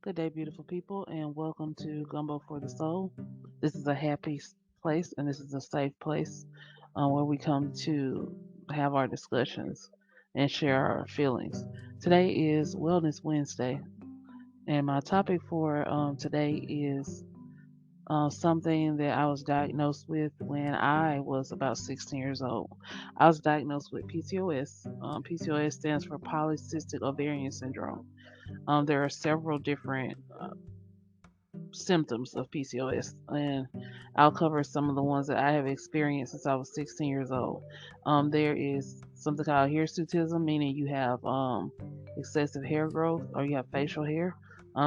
Good day, beautiful people, and welcome to Gumbo for the Soul. This is a happy place, and this is a safe place where we come to have our discussions and share our feelings. Today is Wellness Wednesday, and my topic for today is something that I was diagnosed with when I was about 16 years old. I was diagnosed with PCOS. PCOS stands for Polycystic Ovarian Syndrome. There are several different symptoms of PCOS, and I'll cover some of the ones that I have experienced since I was 16 years old. There is something called hirsutism, meaning you have excessive hair growth or you have facial hair.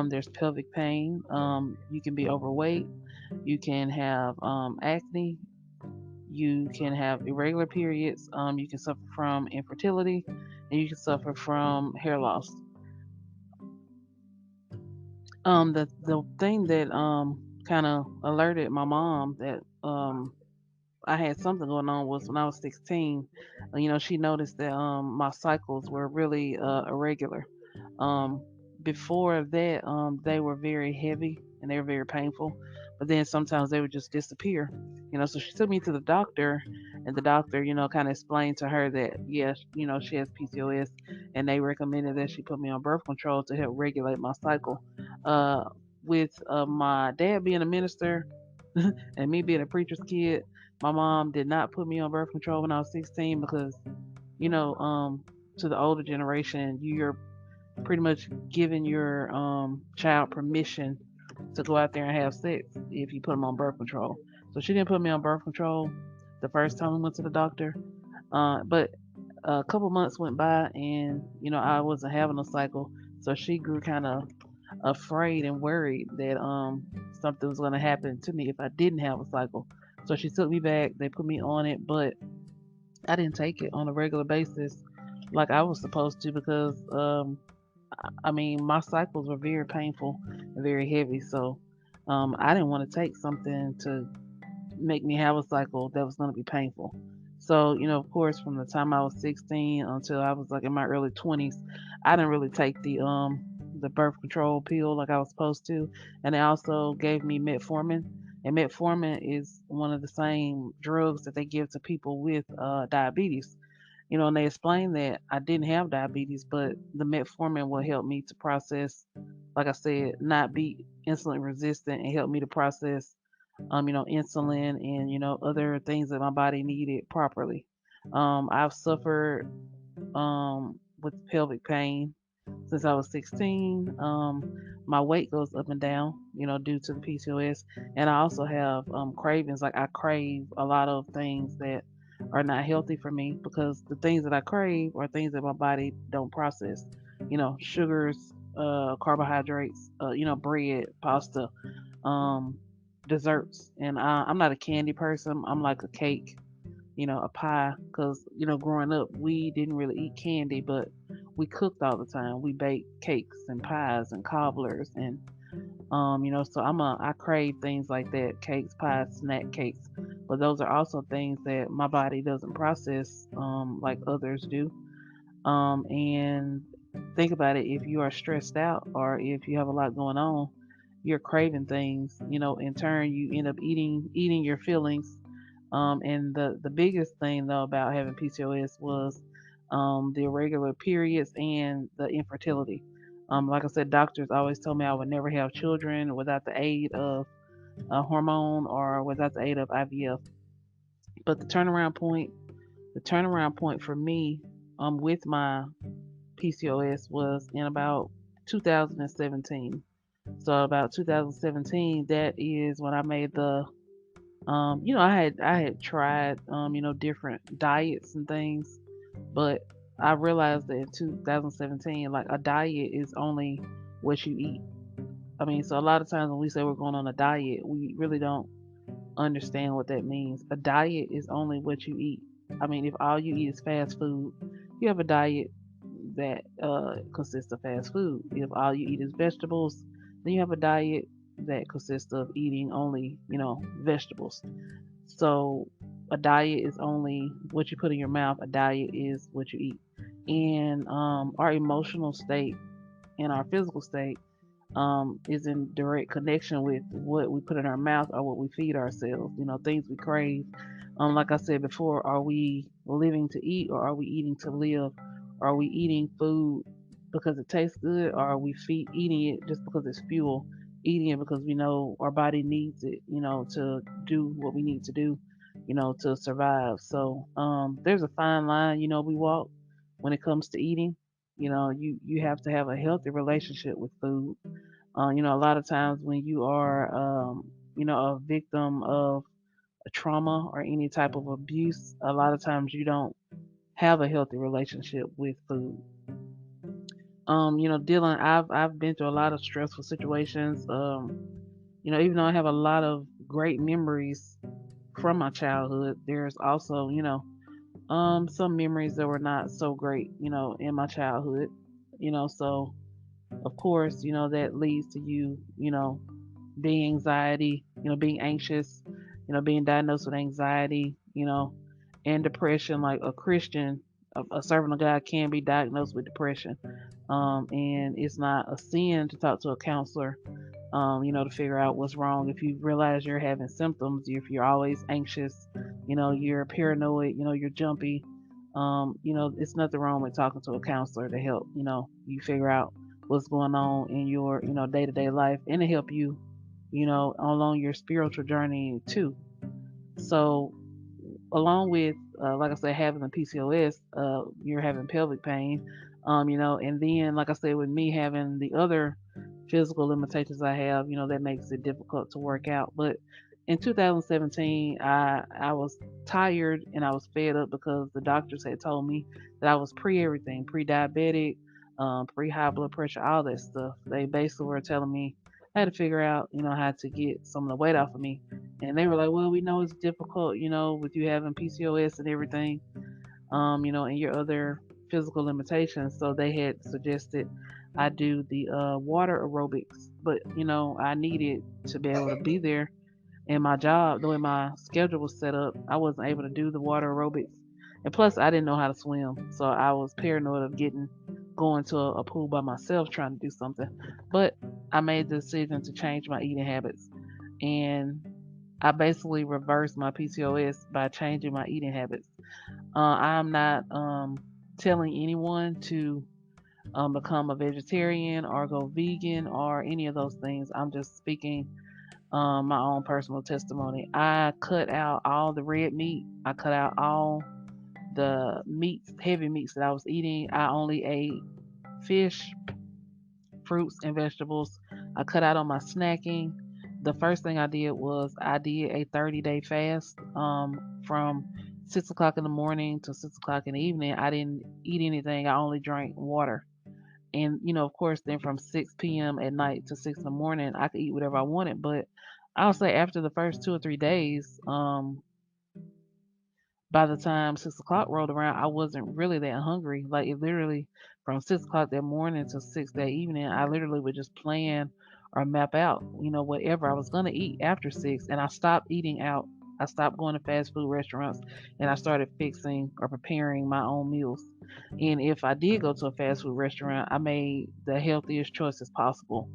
There's pelvic pain. You can be overweight. You can have acne. You can have irregular periods. You can suffer from infertility, and you can suffer from hair loss. The thing that kind of alerted my mom that I had something going on was when I was 16. She noticed that my cycles were really irregular. Um, Before that, they were very heavy and they were very painful, but then sometimes they would just disappear. So she took me to the doctor, and the doctor, kind of explained to her that yes, she has PCOS, and they recommended that she put me on birth control to help regulate my cycle. Uh, with my dad being a minister and me being a preacher's kid, my mom did not put me on birth control when I was 16 because, you know, um, to the older generation, you're pretty much giving your child permission to go out there and have sex if you put them on birth control. So she didn't put me on birth control the first time we went to the doctor. But a couple months went by, and I wasn't having a cycle, so she grew kind of afraid and worried that something was going to happen to me if I didn't have a cycle. So she took me back. They put me on it, but I didn't take it on a regular basis like I was supposed to because I mean my cycles were very painful and very heavy. So I didn't want to take something to make me have a cycle that was going to be painful. So, of course, from the time I was 16 until I was like in my early 20s, I didn't really take the birth control pill like I was supposed to, and they also gave me metformin. And metformin is one of the same drugs that they give to people with diabetes. And they explained that I didn't have diabetes, but the metformin will help me to process, like I said, not be insulin resistant and help me to process insulin and, other things that my body needed properly. I've suffered with pelvic pain since I was 16. My weight goes up and down, due to the PCOS. And I also have cravings. Like I crave a lot of things that are not healthy for me because the things that I crave are things that my body don't process. Sugars, carbohydrates, bread, pasta, um, desserts. And I'm not a candy person. I'm like a cake, a pie. Because, growing up, we didn't really eat candy, but we cooked all the time. We baked cakes and pies and cobblers. And, so I crave things like that, cakes, pies, snack cakes. But those are also things that my body doesn't process like others do. And think about it, if you are stressed out or if you have a lot going on, you're craving things, in turn you end up eating your feelings. And the biggest thing though about having PCOS was the irregular periods and the infertility. Like I said, doctors always told me I would never have children without the aid of a hormone or without the aid of IVF. But the turnaround point for me with my PCOS was in about 2017. So about 2017, that is when I made I had tried different diets and things, but I realized that in 2017, like a diet is only what you eat. I mean, so a lot of times when we say we're going on a diet, we really don't understand what that means. A diet is only what you eat. I mean, if all you eat is fast food, you have a diet that consists of fast food. If all you eat is vegetables, then you have a diet that consists of eating only, vegetables. So a diet is only what you put in your mouth. A diet is what you eat. And our emotional state and our physical state is in direct connection with what we put in our mouth or what we feed ourselves. Things we crave. Like I said before, are we living to eat or are we eating to live? Are we eating food because it tastes good, or are we eating it just because it's fuel? Eating it because we know our body needs it, to do what we need to do, to survive. So there's a fine line, we walk when it comes to eating. You have to have a healthy relationship with food. A lot of times when you are, a victim of a trauma or any type of abuse, a lot of times you don't have a healthy relationship with food. Dealing, I've been through a lot of stressful situations. Even though I have a lot of great memories from my childhood, there's also, some memories that were not so great, in my childhood. So of course, that leads to being anxiety, being anxious, being diagnosed with anxiety, and depression. Like a Christian, a servant of God can be diagnosed with depression. And it's not a sin to talk to a counselor, to figure out what's wrong. If you realize you're having symptoms, if you're always anxious, you're paranoid, you're jumpy, it's nothing wrong with talking to a counselor to help, you figure out what's going on in your, day to day life, and to help you, along your spiritual journey too. So, along with, like I said, having the PCOS, you're having pelvic pain, and then, like I said, with me having the other physical limitations I have, that makes it difficult to work out. But in 2017, I was tired and I was fed up because the doctors had told me that I was pre everything, pre diabetic, pre high blood pressure, all that stuff. They basically were telling me I had to figure out, how to get some of the weight off of me. And they were like, well, we know it's difficult, with you having PCOS and everything, and your other physical limitations. So they had suggested I do the water aerobics, but I needed to be able to be there. And my job, the way my schedule was set up, I wasn't able to do the water aerobics. And plus, I didn't know how to swim, so I was paranoid of going to a pool by myself trying to do something. But I made the decision to change my eating habits, and I basically reversed my PCOS by changing my eating habits. I'm not telling anyone to become a vegetarian or go vegan or any of those things. I'm just speaking my own personal testimony. I cut out all the red meat. I cut out all the meats, heavy meats that I was eating. I only ate fish, fruits, and vegetables. I cut out on my snacking. The first thing I did was I did a 30-day fast, from 6 o'clock in the morning to 6 o'clock in the evening. I didn't eat anything. I only drank water. And, of course, then from 6 p.m. at night to 6 in the morning, I could eat whatever I wanted. But I'll say after the first 2 or 3 days, by the time 6 o'clock rolled around, I wasn't really that hungry. Like it literally from 6 o'clock that morning to 6 that evening, I literally would just plan or map out, whatever I was gonna eat after 6. And I stopped eating out. I stopped going to fast food restaurants and I started fixing or preparing my own meals. And if I did go to a fast food restaurant, I made the healthiest choices possible.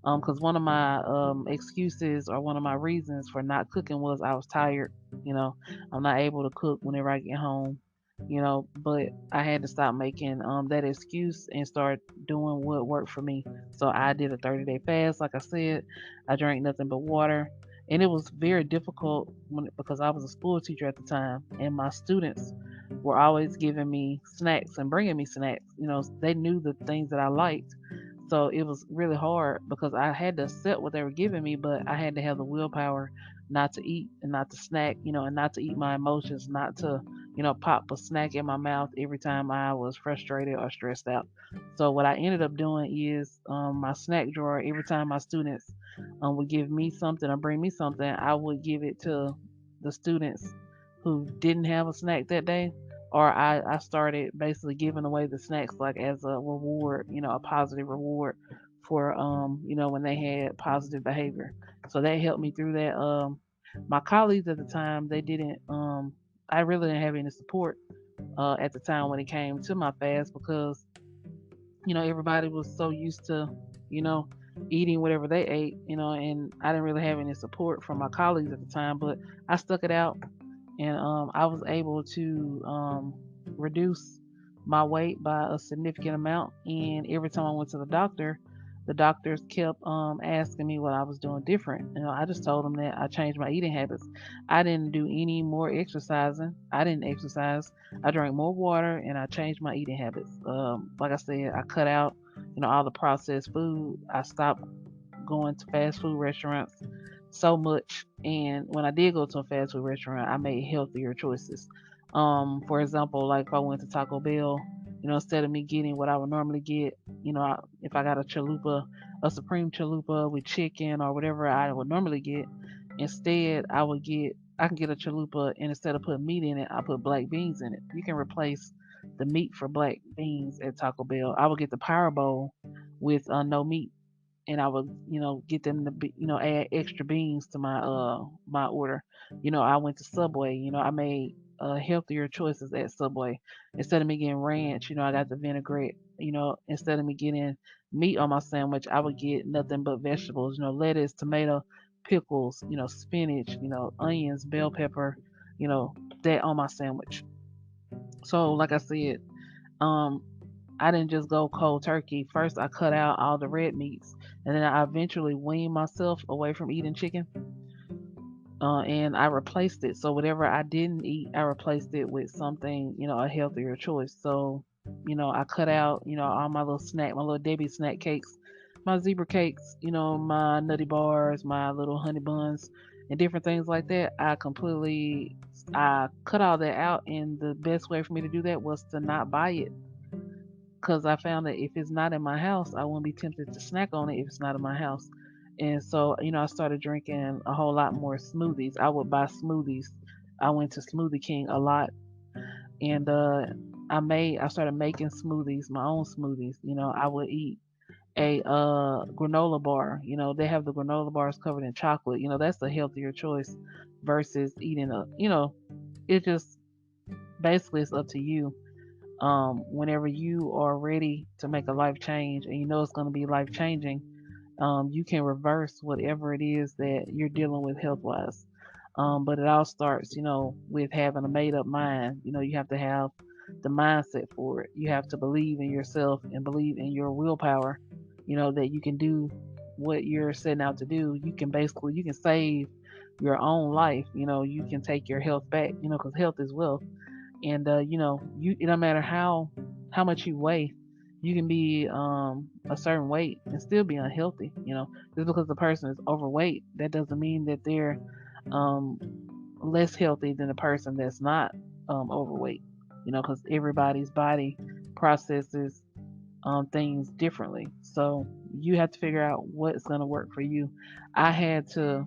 Because one of my excuses or one of my reasons for not cooking was I was tired. You know, I'm not able to cook whenever I get home. But I had to stop making that excuse and start doing what worked for me. So I did a 30-day fast. Like I said, I drank nothing but water, and it was very difficult because I was a school teacher at the time, and my students were always giving me snacks and bringing me snacks. They knew the things that I liked, so it was really hard because I had to accept what they were giving me, but I had to have the willpower not to eat and not to snack, and not to eat my emotions, not to, pop a snack in my mouth every time I was frustrated or stressed out. So what I ended up doing is my snack drawer, every time my students would give me something or bring me something, I would give it to the students who didn't have a snack that day, or I started basically giving away the snacks like as a reward, a positive reward for when they had positive behavior. So that helped me through that. My colleagues at the time, they didn't I really didn't have any support at the time when it came to my fast because everybody was so used to, you know eating whatever they ate, and I didn't really have any support from my colleagues at the time, but I stuck it out, and I was able to reduce my weight by a significant amount. And every time I went to the doctors kept asking me what I was doing different. I just told them that I changed my eating habits. I didn't do any more exercising. I didn't exercise. I drank more water, and I changed my eating habits. Like I said, I cut out, all the processed food. I stopped going to fast food restaurants so much. And when I did go to a fast food restaurant, I made healthier choices. For example, like if I went to Taco Bell, instead of me getting what I would normally get, if I got a chalupa, a supreme chalupa with chicken or whatever I would normally get, instead I can get a chalupa, and instead of putting meat in it, I put black beans in it. You can replace the meat for black beans at Taco Bell. I would get the Power Bowl with no meat, and I would, get them to be, add extra beans to my order. I went to Subway. I made healthier choices at Subway. Instead of me getting ranch, I got the vinaigrette. Instead of me getting meat on my sandwich, I would get nothing but vegetables. Lettuce, tomato, pickles. Spinach. Onions, bell pepper. You know that on my sandwich. So, like I said, um, I didn't just go cold turkey. First, I cut out all the red meats, and then I eventually weaned myself away from eating chicken. And I replaced it. So whatever I didn't eat, I replaced it with something, a healthier choice. So, I cut out, all my little Debbie snack cakes, my zebra cakes, my nutty bars, my little honey buns, and different things like that. I cut all that out, and the best way for me to do that was to not buy it, because I found that if it's not in my house, I wouldn't be tempted to snack on it if it's not in my house. And so, I started drinking a whole lot more smoothies. I would buy smoothies. I went to Smoothie King a lot, and I started making smoothies, my own smoothies. I would eat a granola bar. They have the granola bars covered in chocolate. That's a healthier choice versus eating it just basically it's up to you. Whenever you are ready to make a life change and you know it's going to be life changing, you can reverse whatever it is that you're dealing with health wise. But it all starts, with having a made up mind. You have to have the mindset for it. You have to believe in yourself and believe in your willpower, that you can do what you're setting out to do. You can save your own life. You can take your health back, because health is wealth. And it don't matter how much you weigh, you can be a certain weight and still be unhealthy. Just because the person is overweight, that doesn't mean that they're um less healthy than a person that's not overweight. Because everybody's body processes things differently, so you have to figure out what's going to work for you. I had to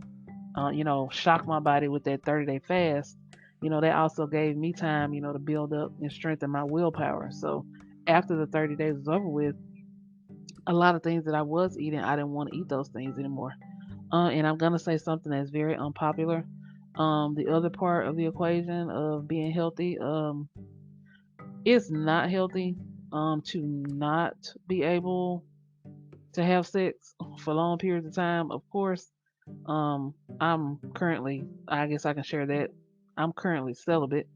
shock my body with that 30-day fast. That also gave me time, to build up and strengthen my willpower. So after the 30 days was over with, a lot of things that I was eating, I didn't want to eat those things anymore. And I'm going to say something that's very unpopular. The other part of the equation of being healthy, it's not healthy to not be able to have sex for long periods of time. Of course, I'm currently, I guess I can share that. I'm currently celibate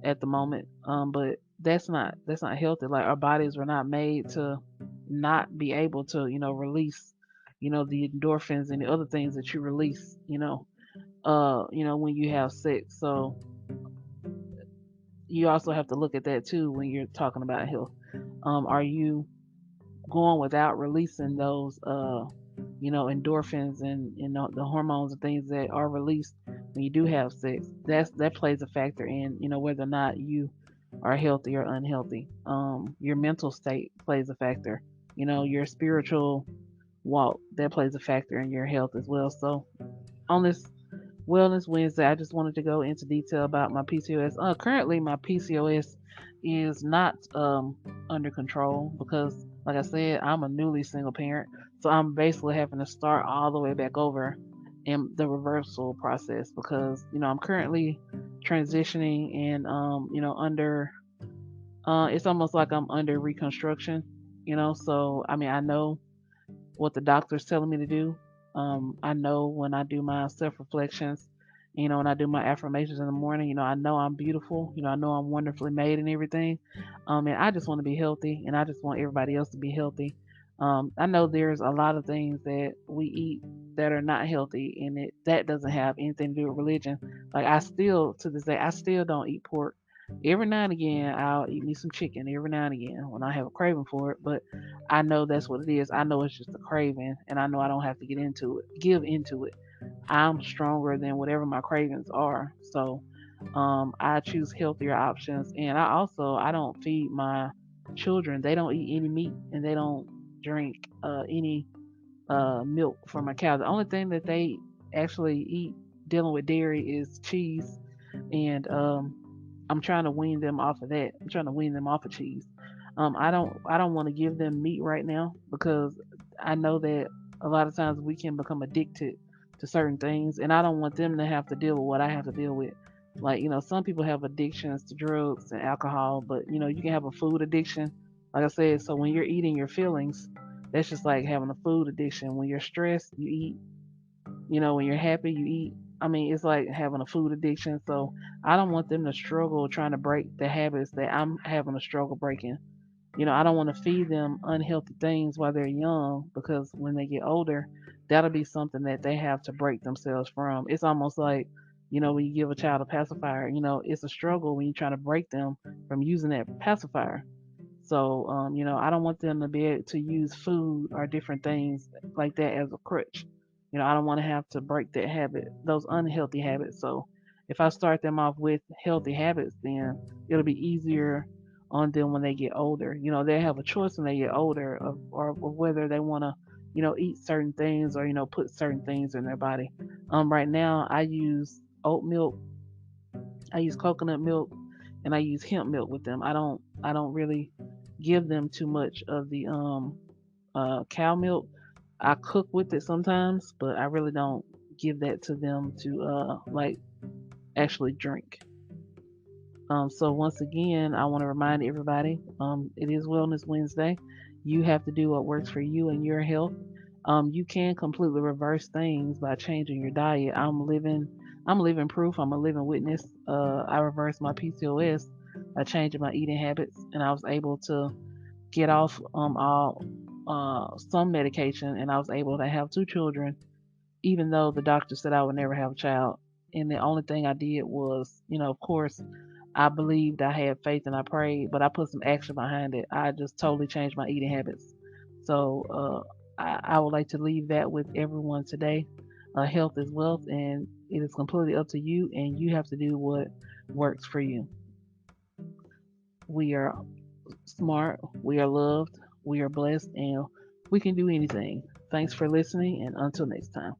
at the moment. But that's not healthy. Like our bodies were not made to not be able to, release, the endorphins and the other things that you release, when you have sex. So you also have to look at that too when you're talking about health. Are you going without releasing those endorphins and the hormones and things that are released when you do have sex? That plays a factor in whether or not you are healthy or unhealthy. Your mental state plays a factor. Your spiritual walk, that plays a factor in your health as well. So on this Wellness Wednesday, I just wanted to go into detail about my PCOS. Currently, my PCOS is not under control because, like I said, I'm a newly single parent. So I'm basically having to start all the way back over in the reversal process because, I'm currently transitioning and, it's almost like I'm under reconstruction. So, I mean, I know what the doctor's telling me to do. I know when I do my self reflections, when I do my affirmations in the morning, I know I'm beautiful. I know I'm wonderfully made and everything. And I just want to be healthy, and I just want everybody else to be healthy. I know there's a lot of things that we eat that are not healthy, and that doesn't have anything to do with religion. Like I still, to this day, I still don't eat pork. Every now and again, I'll eat me some chicken every now and again when I have a craving for it. But I know that's what it is. I know it's just a craving, and I know I don't have to give into it. I'm stronger than whatever my cravings are. So, I choose healthier options, and I don't feed my children. They don't eat any meat, and they don't drink any milk from a cow. The only thing that they actually eat dealing with dairy is cheese, and I'm trying to wean them off of that. I'm trying to wean them off of cheese. I don't want to give them meat right now because I know that a lot of times we can become addicted to certain things, and I don't want them to have to deal with what I have to deal with. Like, some people have addictions to drugs and alcohol, but you can have a food addiction. Like I said, so when you're eating your feelings, that's just like having a food addiction. When you're stressed, you eat. When you're happy, you eat. I mean, it's like having a food addiction. So I don't want them to struggle trying to break the habits that I'm having a struggle breaking. I don't want to feed them unhealthy things while they're young because when they get older, that'll be something that they have to break themselves from. It's almost like, when you give a child a pacifier, it's a struggle when you're trying to break them from using that pacifier. So, I don't want them to be able to use food or different things like that as a crutch. I don't want to have to break that habit, those unhealthy habits. So, if I start them off with healthy habits, then it'll be easier on them when they get older. They have a choice when they get older of whether they want to, eat certain things or, put certain things in their body. Right now, I use oat milk, I use coconut milk, and I use hemp milk with them. I don't really give them too much of the cow milk. I cook with it sometimes, but I really don't give that to them to like actually drink. So once again, I want to remind everybody, it is Wellness Wednesday. You have to do what works for you and your health. You can completely reverse things by changing your diet. I'm living proof. I'm a living witness. I reversed my PCOS by changing my eating habits, and I was able to get off all some medication, and I was able to have two children, even though the doctor said I would never have a child. And the only thing I did was, of course, I believed, I had faith, and I prayed, but I put some action behind it. I just totally changed my eating habits. So I would like to leave that with everyone today. Health is wealth, and it is completely up to you, and you have to do what works for you. We are smart, we are loved, we are blessed, and we can do anything. Thanks for listening, and until next time.